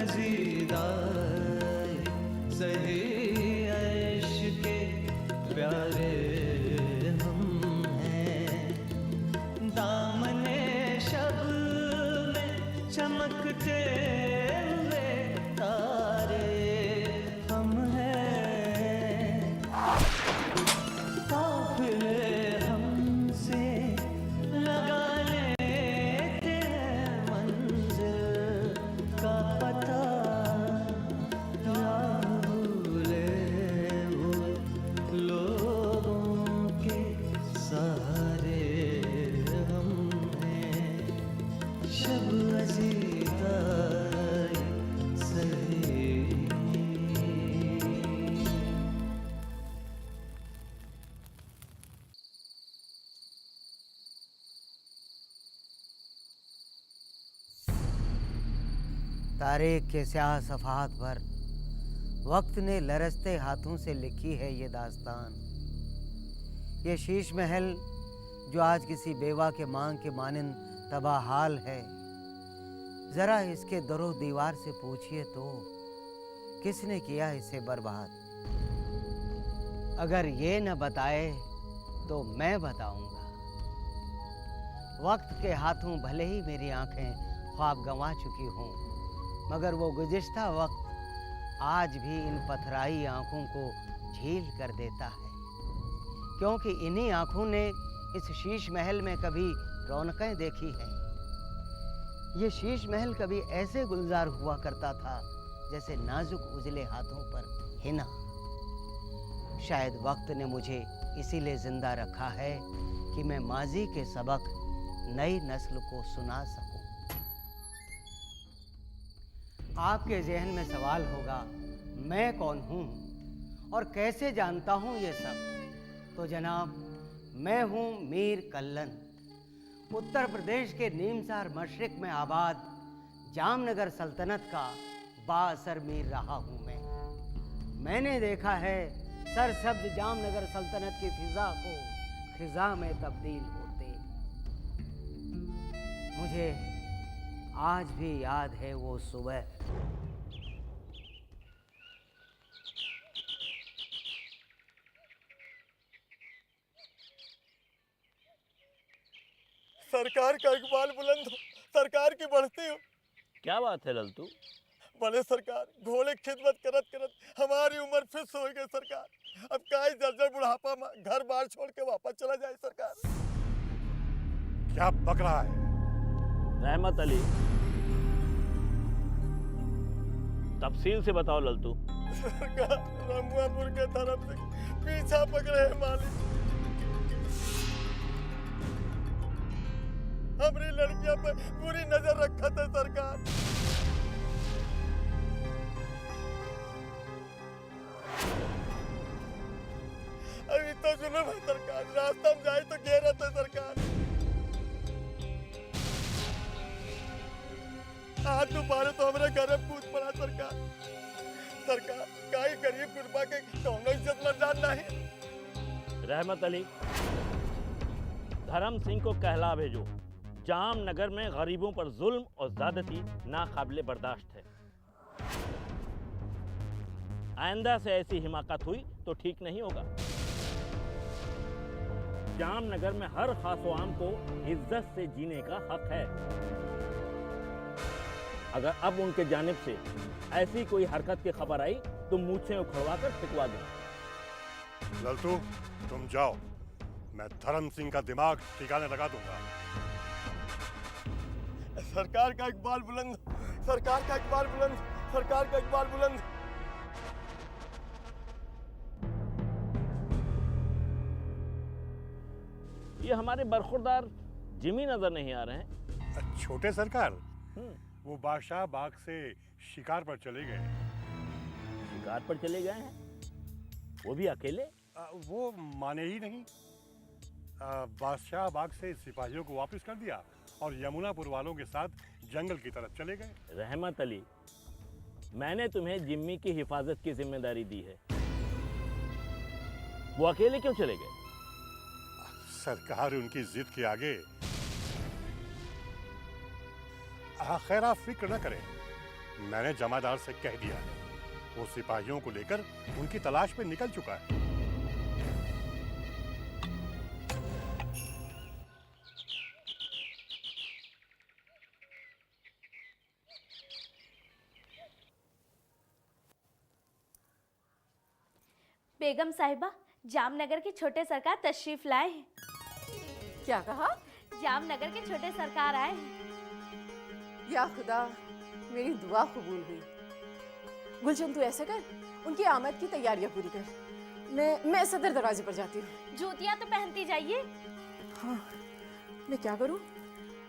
अजीदाए सही अर्श के प्यारे हम हैं। दामने शब में चमकते हुए तारे हम हैं। काफिले हमसे लगा लेते हैं मंजिल का पता। राह भूले हुए लोगों के सहारे हम हैं। शब अजीदाए सही। तारीख के स्याह सफ़हात पर वक्त ने लरसते हाथों से लिखी है ये दास्तान। ये शीश महल जो आज किसी बेवा के मांग के मानिंद तबाहाल है, ज़रा इसके दरो दीवार से पूछिए तो किसने किया इसे बर्बाद। अगर ये न बताए तो मैं बताऊंगा। वक्त के हाथों भले ही मेरी आंखें ख्वाब गंवा चुकी हों, मगर वो गुज़िश्ता वक्त आज भी इन पथराई आंखों को झील कर देता है। क्योंकि इन्हीं आंखों ने इस शीश महल में कभी रौनकें देखी हैं। ये शीश महल कभी ऐसे गुलजार हुआ करता था जैसे नाजुक उजले हाथों पर हिना। शायद वक्त ने मुझे इसीलिए जिंदा रखा है कि मैं माजी के सबक नई नस्ल को सुना सकूं। आपके जहन में सवाल होगा, मैं कौन हूँ और कैसे जानता हूँ ये सब। तो जनाब, मैं हूँ मीर कल्लन। उत्तर प्रदेश के नीमसार मशरिक में आबाद जामनगर सल्तनत का बाअसर मीर रहा हूँ मैंने देखा है सरसब्ज जामनगर सल्तनत की फिजा को खिजा में तब्दील होते। मुझे आज भी याद है वो सुबह। सरकार का इकबाल बुलंद हो, सरकार की बढ़ती हो। क्या बात है ललतू? बड़े सरकार, घोड़े खिदमत करत करत हमारी उम्र फिस हो गई सरकार। अब काहे जर्जर बुढ़ापा में घर बार छोड़ के वापस चला जाए सरकार। क्या बक रहा है? रहमत अली, तफसील से बताओ ललतू। सरकार, रमुआपुर के तरफ से पीछा पकड़े हैं मालिक। हमारी लड़कियां पर पूरी नजर रखा था सरकार। अभी तो सुनो भाई सरकार, रास्ता में जाए तो घेरा था सरकार। आज दोपहर तो हमारे घर में कूद पड़ा सरकार। सरकार, काई गरीब गुरबा के कौनो इज्जत मर्दान नहीं। रहमत अली, धर्म सिंह को कहला भेजो, जामनगर में गरीबों पर जुल्म और ज्यादती नाकाबिले बर्दाश्त है। आइंदा से ऐसी हिमाकत हुई तो ठीक नहीं होगा। जामनगर में हर खासो आम को इज्जत से जीने का हक है। अगर अब उनके जानिब से ऐसी कोई हरकत की खबर आई तो मूछें उखड़वा कर फिकवा दूंगा। ललतू, तुम जाओ, मैं धर्म सिंह का दिमाग ठिकाने लगा दूंगा। सरकार का इकबाल बुलंद, सरकार का इकबाल बुलंद, सरकार का इकबाल बुलंद। ये हमारे बरखुरदार जिमी नजर नहीं आ रहे हैं। छोटे सरकार, वो बादशाह बाग से शिकार पर चले गए। शिकार पर चले गए हैं? वो भी अकेले? वो माने ही नहीं। बादशाह बाग से सिपाहियों को वापस कर दिया और यमुनापुर वालों के साथ जंगल की तरफ चले गए। रहमत अली, मैंने तुम्हें जिम्मी की हिफाजत की जिम्मेदारी दी है। वो अकेले क्यों चले गए? सरकार उनकी जिद के आगे। खैर, आप फिक्र न करें, मैंने जमादार से कह दिया है, वो सिपाहियों को लेकर उनकी तलाश पे निकल चुका है। बेगम साहिबा, जामनगर के छोटे सरकार तशरीफ लाए हैं। क्या कहा? जामनगर के छोटे सरकार आए हैं। या खुदा, मेरी दुआ कबूल हुई। गुलशन तू ऐसा कर, उनकी आमद की तैयारियां पूरी कर। मैं सदर दरवाजे पर जाती हूँ। जूतियां तो पहनती जाइए। हाँ, मैं क्या करूँ?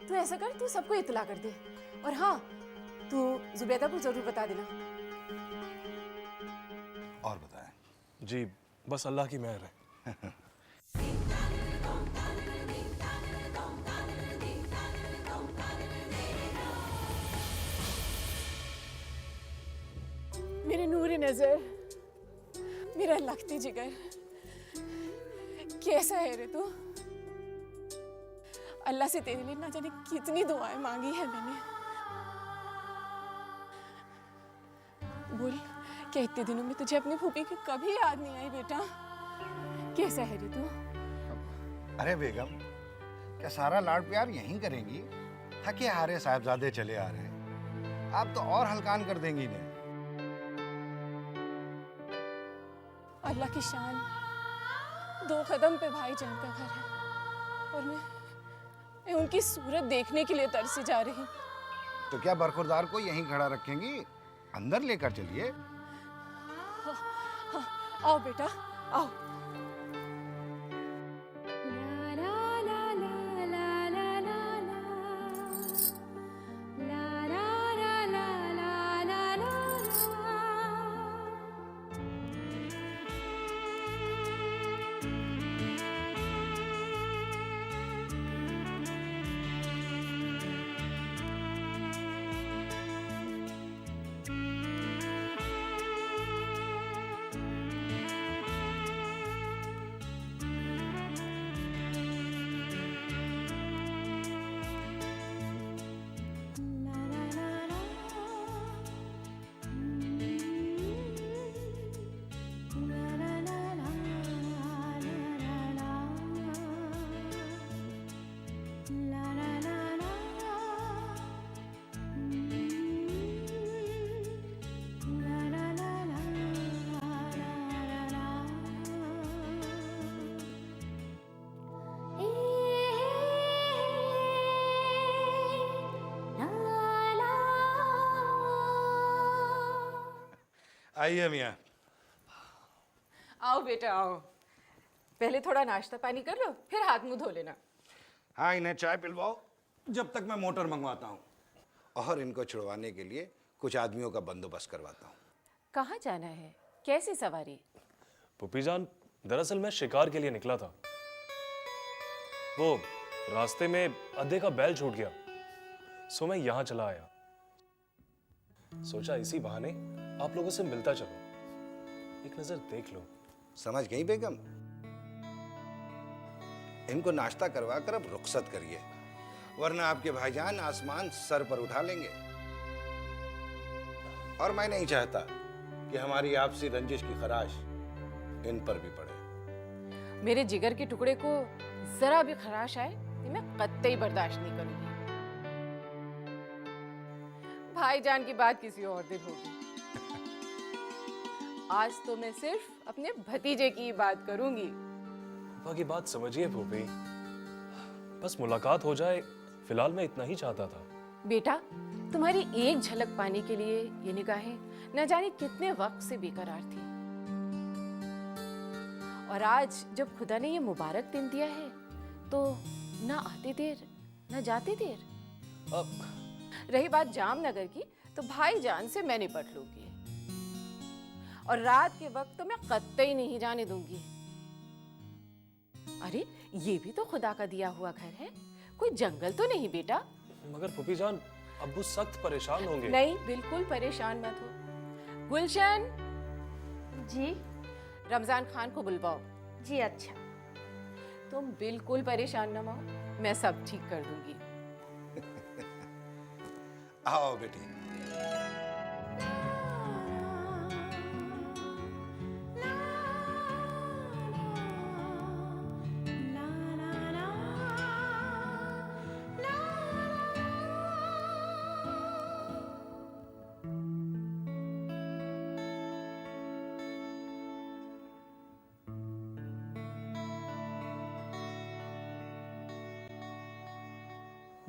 तू ऐसा कर, तू सबको इत्तला कर दे। और हाँ, तू जुबैदा को जरूर बता देना। और बताएं। जी बस अल्लाह की मेहर है। मेरे नूर नजर, मेरा लखती जिगर, कैसा है रे तू? अल्लाह से तेरे लिए ना जाने कितनी दुआएं मांगी है मैंने। बोल, क्या इतने दिनों में तुझे अपनी फूफी की कभी याद नहीं आई बेटा? कैसा है रे तू? अरे बेगम, क्या सारा लाड प्यार यहीं करेंगी? थके हारे साहबजादे चले आ रहे हैं, आप तो और हल्कान कर देंगी इन्हें। अल्लाह की शान, 2 कदम पे भाईजान का घर है और मैं उनकी सूरत देखने के लिए तरसी जा रही। तो क्या बरखुरदार को यहीं खड़ा रखेंगी? अंदर लेकर चलिए। हाँ, आओ बेटा, आओ। आइए मियाँ। आओ बेटा, आओ। पहले थोड़ा नाश्ता पानी कर लो, फिर हाथ मुंह धो लेना। हाँ, इन्हें चाय पिलवाओ जब तक मैं मोटर मंगवाता हूँ, और इनको छुड़वाने के लिए कुछ आदमियों का बंदोबस्त करवाता हूँ। कहाँ जाना है? कैसी सवारी? पुप्पी जान, दरअसल मैं शिकार के लिए निकला था। वो रास्ते में अद्धे का बैल छूट गया, सो मैं यहाँ चला आया। सोचा इसी बहाने आप लोगों से मिलता चलो, एक नजर देख लो। समझ गई बेगम? इनको नाश्ता करवा कर अब रुखसत करिए, वरना आपके भाईजान आसमान सर पर उठा लेंगे। और मैं नहीं चाहता कि हमारी आपसी रंजिश की खराश इन पर भी पड़े। मेरे जिगर के टुकड़े को जरा भी खराश आए तो मैं कतई बर्दाश्त नहीं करूंगी। भाईजान की बात किसी और दिन होगी। आज तो मैं सिर्फ अपने भतीजे की बात करूंगी। पापा की बात समझिए फूफी, बस मुलाकात हो जाए, फिलहाल मैं इतना ही चाहता था। बेटा, तुम्हारी एक झलक पाने के लिए ये निगाहें न जाने कितने वक्त से बेकरार थी, और आज जब खुदा ने ये मुबारक दिन दिया है तो ना आते देर ना जाते देर। अब रही बात जामनगर की, तो भाईजान से मैं निपट लूंगी, और रात के वक्त तो मैं कतई नहीं जाने दूंगी। अरे ये भी तो खुदा का दिया हुआ घर है, कोई जंगल तो नहीं बेटा। मगर फूफी जान, अब्बू सख्त परेशान होंगे। नहीं, बिल्कुल परेशान मत हो। गुलशन जी रमजान खान को बुलवाओ। जी अच्छा। तुम बिल्कुल परेशान न हो, मैं सब ठीक कर दूंगी। आओ बेटी।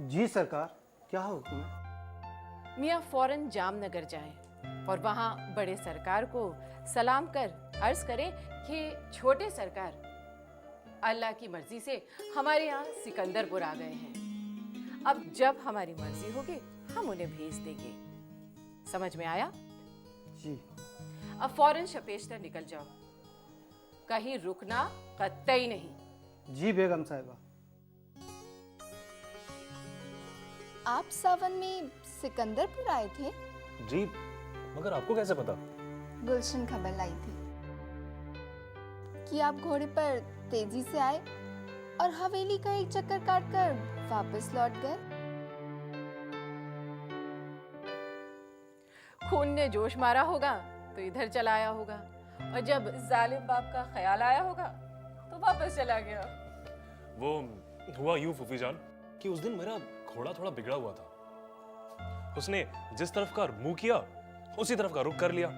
जी सरकार, क्या हुक्म है? मियाँ फौरन जामनगर जाएं और वहाँ बड़े सरकार को सलाम कर अर्ज करें कि छोटे सरकार अल्लाह की मर्जी से हमारे यहाँ सिकंदरपुर आ गए हैं। अब जब हमारी मर्जी होगी हम उन्हें भेज देंगे। समझ में आया? जी। अब फौरन शपेश्तर निकल जाओ, कहीं रुकना कतई नहीं। जी बेगम साहिबा। आप सावन में सिकंदरपुर आए थे? जी, मगर आपको कैसे पता? गुलशन खबर लाई थी कि आप घोड़े पर तेजी से आए और हवेली का एक चक्कर काटकर वापस लौट गए। खून ने जोश मारा होगा तो इधर चला आया होगा, और जब जालिम बाप का ख्याल आया होगा तो वापस चला गया। वो हुआ यूं फूफी जान कि उस दिन मेरा घोड़ा थोड़ा बिगड़ा हुआ था। उसने जिस तरफ का मुंह किया उसी तरफ का रुख कर लिया।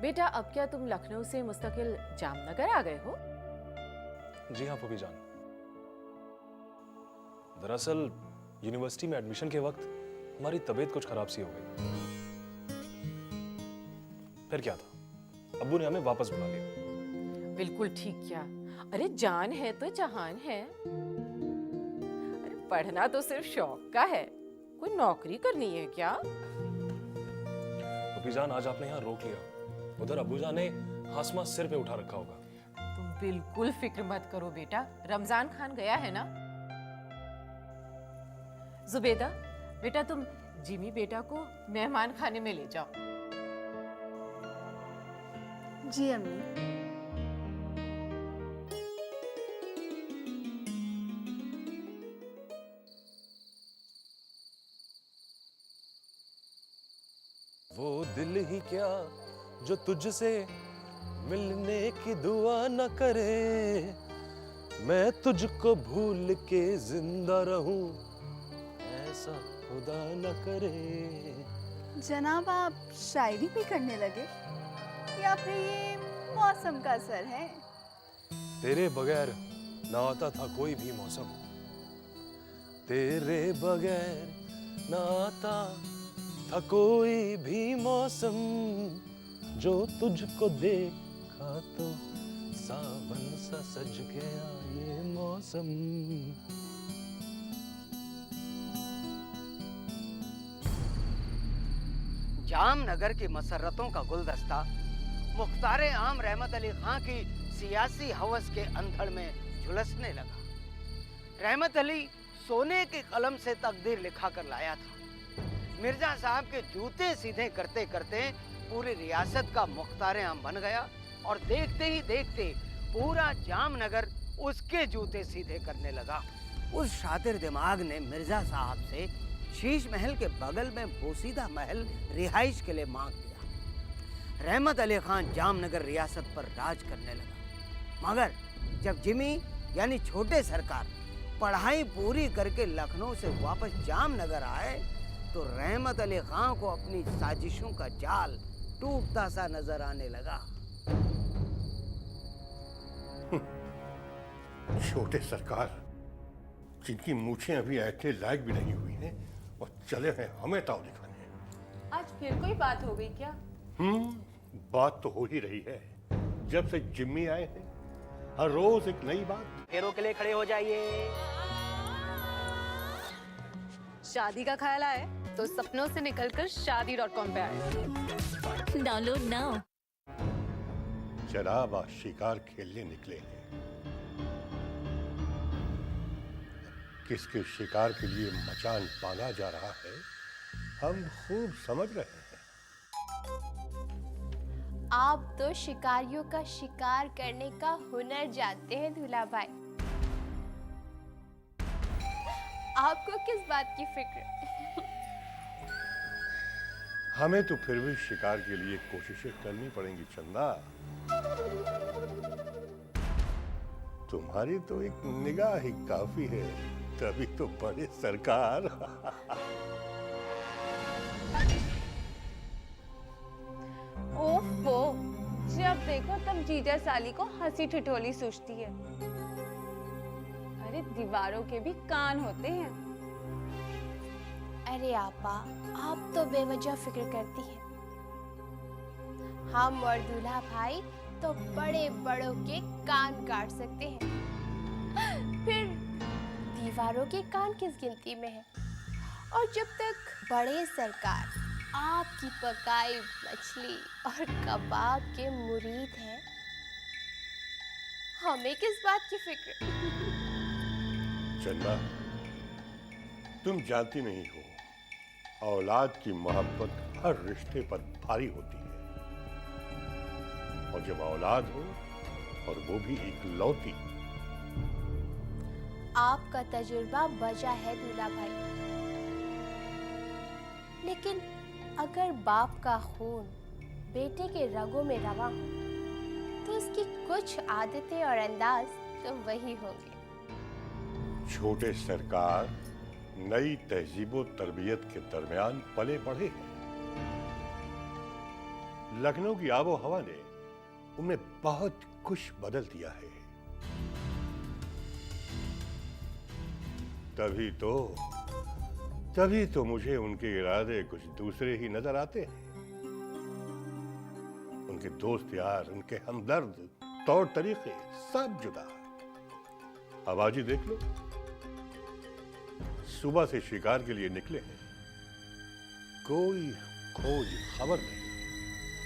बेटा, अब क्या तुम लखनऊ से मुस्तकिल जामनगर आ गए हो? जी हाँ फूफी जान। दरअसल यूनिवर्सिटी में एडमिशन के वक्त हमारी तबीयत कुछ खराब सी हो गई। फिर क्या था, अब्बू ने हमें वापस बुला लिया। बिल्कुल ठीक किया। अरे जान है तो जहान है। अरे पढ़ना तो सिर्फ शौक का है, कोई नौकरी करनी है क्या? फूफी जान, आज आपने यहाँ रोक लिया, उधर अब्बू जान ने हासमा सिर पे उठा रखा होगा। तुम बिल्कुल फिक्र मत करो बेटा, रमजान खान गया है ना। जुबेदा बेटा, तुम जिमी बेटा को मेहमान खाने में ले जाओ। जी अम्मी। वो दिल ही क्या जो तुझसे मिलने की दुआ न करे, मैं तुझको भूल के जिंदा रहूं, ऐसा खुदा न करे। जनाब, आप शायरी भी करने लगे या फिर ये मौसम का असर है? तेरे बगैर ना आता था कोई भी मौसम, तेरे बगैर ना आता था कोई भी मौसम, जो तुझको देखा तो सावन सा सज गया ये मौसम। जामनगर की मसरतों का गुलदस्ता मुख्तार आम रहमत अली खां की सियासी हवस के अंधड़ में झुलसने लगा। रहमत अली सोने के कलम से तकदीर लिखा कर लाया था। मिर्जा साहब के जूते सीधे करते करते पूरी रियासत का मुख्तार आम बन गया, और देखते ही देखते पूरा जामनगर उसके जूते सीधे करने लगा। उस शातिर दिमाग ने मिर्जा साहब से शीश महल के बगल में बोसीदा महल रिहाइश के लिए मांग लिया। रहमत अली खान जामनगर रियासत पर राज करने लगा। मगर जब जिमी यानी छोटे सरकार पढ़ाई पूरी करके लखनऊ से वापस जामनगर आए तो रहमत अली खान को अपनी साजिशों का जाल टूटता सा नजर आने लगा। छोटे सरकार, जिनकी मूछें अभी ऐठने लायक भी नहीं हुई हैं और चले हैं हमें ताव दिखाने। आज फिर कोई बात हो गई क्या? बात तो हो ही रही है। जब से जिम्मी आए हैं हर रोज एक नई बात। फेरों के लिए खड़े हो जाइए। शादी का ख्याल आए तो सपनों से निकलकर शादी.com पे आए। Download now. जनाब आज शिकार खेलने निकले हैं। किसके शिकार के लिए मचान बांधा जा रहा है हम खूब समझ रहे हैं। आप तो शिकारियों का शिकार करने का हुनर जानते हैं दूल्हा भाई। आपको किस बात की फिक्र? हमें तो फिर भी शिकार के लिए कोशिशें करनी पड़ेंगी चंदा। तुम्हारी तो एक निगाह ही काफी है, तभी तो बड़े सरकार। ओफो, जब देखो तब जीजा साली को हंसी ठिठोली सूझती है। अरे दीवारों के भी कान होते हैं, अरे आपा, आप तो बेवजह फिक्र करती हैं। हम और दूल्हा भाई तो बड़े बड़ों के कान काट सकते हैं, फिर दीवारों के कान किस गिनती में है। और जब तक बड़े सरकार आपकी पकाई मछली और कबाब के मुरीद हैं, हमें किस बात की फिक्र। चंदा, तुम जानती नहीं हो, औलाद की मोहब्बत हर रिश्ते पर भारी होती है। और जब औलाद हो और वो भी इकलौती। आपका तजुर्बा बजा है दूल्हा भाई, लेकिन अगर बाप का खून बेटे के रगों में रवा हो तो उसकी कुछ आदतें और अंदाज तो वही होंगे। छोटे सरकार नई तहजीबो तरबियत के दरमियान पले बढ़े हैं। लखनऊ की आबो हवा ने उन्हें बहुत कुछ बदल दिया है। तभी तो मुझे उनके इरादे कुछ दूसरे ही नजर आते हैं। उनके दोस्त यार, उनके हमदर्द, तौर तरीके सब जुदा। अब आज ही देख लो, सुबह से शिकार के लिए निकले हैं, कोई खोज खबर नहीं,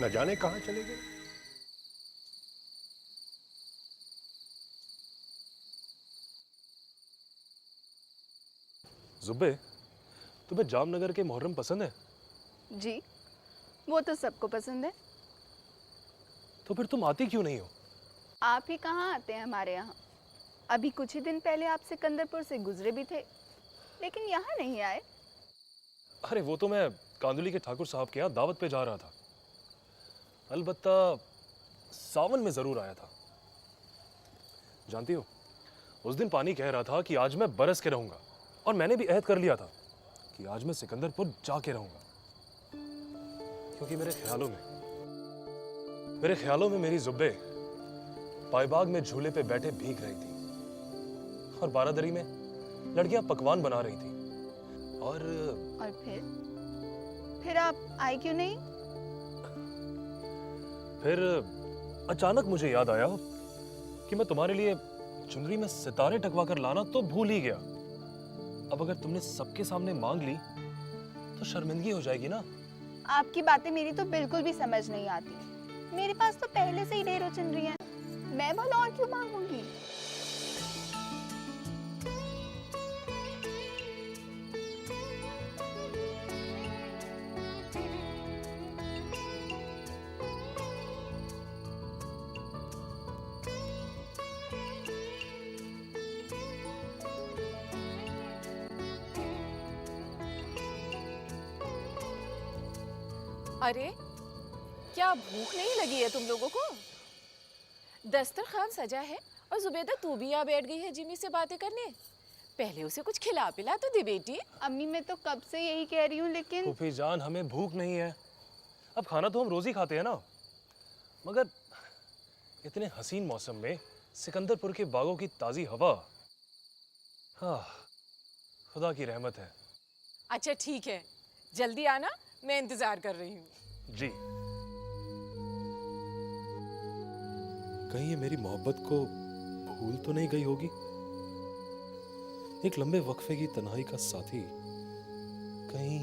न जाने कहां चले गए। जुब्बे, तुम्हें जामनगर के मुहर्रम पसंद है? जी, वो तो सबको पसंद है। तो फिर तुम आती क्यों नहीं हो? आप ही कहाँ आते हैं हमारे यहाँ। अभी कुछ ही दिन पहले आप सिकंदरपुर से गुजरे भी थे, लेकिन यहाँ नहीं आए। अरे वो तो मैं कांदुली के ठाकुर साहब के यहाँ दावत पे जा रहा था। अलबत्ता सावन में जरूर आया था। जानती हो, उस दिन पानी कह रहा था कि आज मैं बरस के रहूंगा, और मैंने भी अहद कर लिया था कि आज मैं सिकंदरपुर जाके रहूंगा, क्योंकि मेरे ख्यालों में मेरी जुब्बे पाईबाग में झूले पे बैठे भीग रही थी, और बारादरी में लड़कियां पकवान बना रही थी। और फिर आप आए क्यों नहीं? फिर अचानक मुझे याद आया कि मैं तुम्हारे लिए चुनरी में सितारे टकवा कर लाना तो भूल ही गया। अब अगर तुमने सबके सामने मांग ली तो शर्मिंदगी हो जाएगी ना। आपकी बातें मेरी तो बिल्कुल भी समझ नहीं आती। मेरे पास तो पहले से ही ढेरों चुनरी हैं, मैं भला और क्यों मांगूंगी? अरे क्या भूख नहीं लगी है तुम लोगों को? दस्तरखान सजा है और जुबैदा तू भी यहाँ बैठ गई है जिमी से बातें करने। पहले उसे कुछ खिला पिला तो दे बेटी। अम्मी मैं तो कब से यही कह रही हूँ, लेकिन फूफी जान, हमें भूख नहीं है। अब खाना तो हम रोज ही खाते हैं ना, मगर इतने हसीन मौसम में सिकंदरपुर के बागों की ताजी हवा, हाँ, खुदा की रहमत है। अच्छा ठीक है, जल्दी आना, मैं इंतजार कर रही हूँ। जी। कहीं ये मेरी मोहब्बत को भूल तो नहीं गई होगी? एक लंबे वक्फे की तन्हाई का साथी कहीं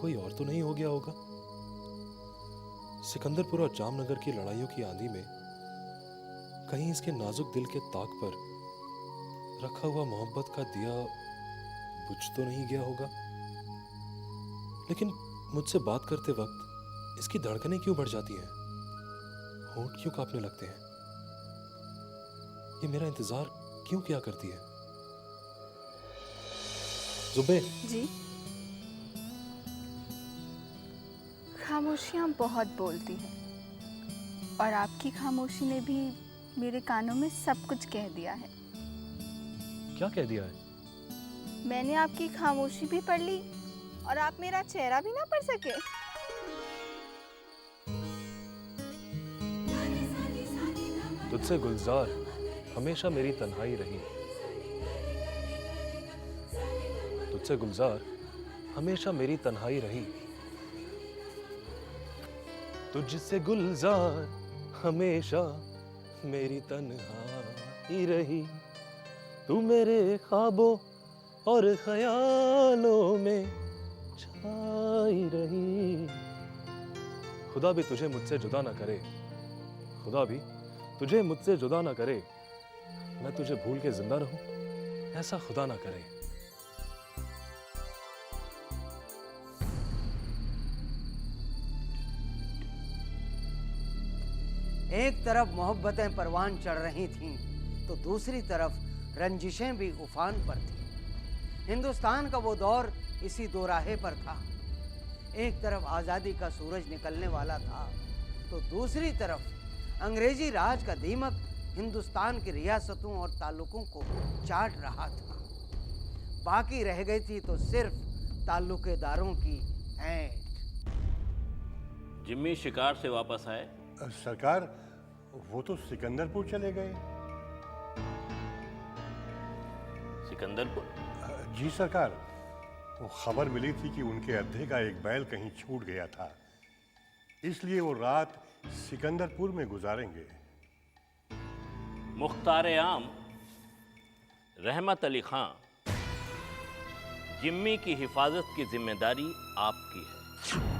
कोई और तो नहीं हो गया होगा? सिकंदरपुर और जामनगर की लड़ाइयों की आंधी में कहीं इसके नाजुक दिल के ताक पर रखा हुआ मोहब्बत का दिया बुझ तो नहीं गया होगा? लेकिन मुझसे बात करते वक्त इसकी धड़कनें क्यों बढ़ जाती हैं? होंठ क्यों कांपने लगते हैं? ये मेरा इंतजार क्यों किया करती है? जुबे जी, खामोशियाँ बहुत बोलती हैं, और आपकी खामोशी ने भी मेरे कानों में सब कुछ कह दिया है। क्या कह दिया है? मैंने आपकी खामोशी भी पढ़ ली और आप मेरा चेहरा भी ना पढ़ सके। तुझसे गुलजार हमेशा मेरी तन्हाई रही। तुझसे गुलजार हमेशा मेरी तन्हाई रही। तुझसे गुलजार हमेशा मेरी तन्हाई रही। तू मेरे ख्वाबों और ख्यालों में छाई रही। खुदा भी तुझे मुझसे जुदा ना करे, खुदा भी तुझे मुझसे जुदा ना करे। मैं तुझे भूल के जिंदा रहूं, ऐसा खुदा ना करे। एक तरफ मोहब्बतें परवान चढ़ रही थीं, तो दूसरी तरफ रंजिशें भी उफान पर थीं। हिंदुस्तान का वो दौर इसी दोराहे पर था। एक तरफ आज़ादी का सूरज निकलने वाला था, तो दूसरी तरफ अंग्रेजी राज का दीमक हिंदुस्तान की रियासतों और ताल्लुकों को चाट रहा था। बाकी रह गई थी तो सिर्फ ताल्लुकेदारों की ऐंठ। जिम्मी शिकार से वापस आए। सरकार, वो तो सिकंदरपुर चले गए। सिकंदरपुर? जी सरकार, वो खबर मिली थी कि उनके अड्डे का एक बैल कहीं छूट गया था, इसलिए वो रात सिकंदरपुर में गुजारेंगे। मुख्तार आम रहमत अली खां, जिम्मी की हिफाजत की जिम्मेदारी आपकी है।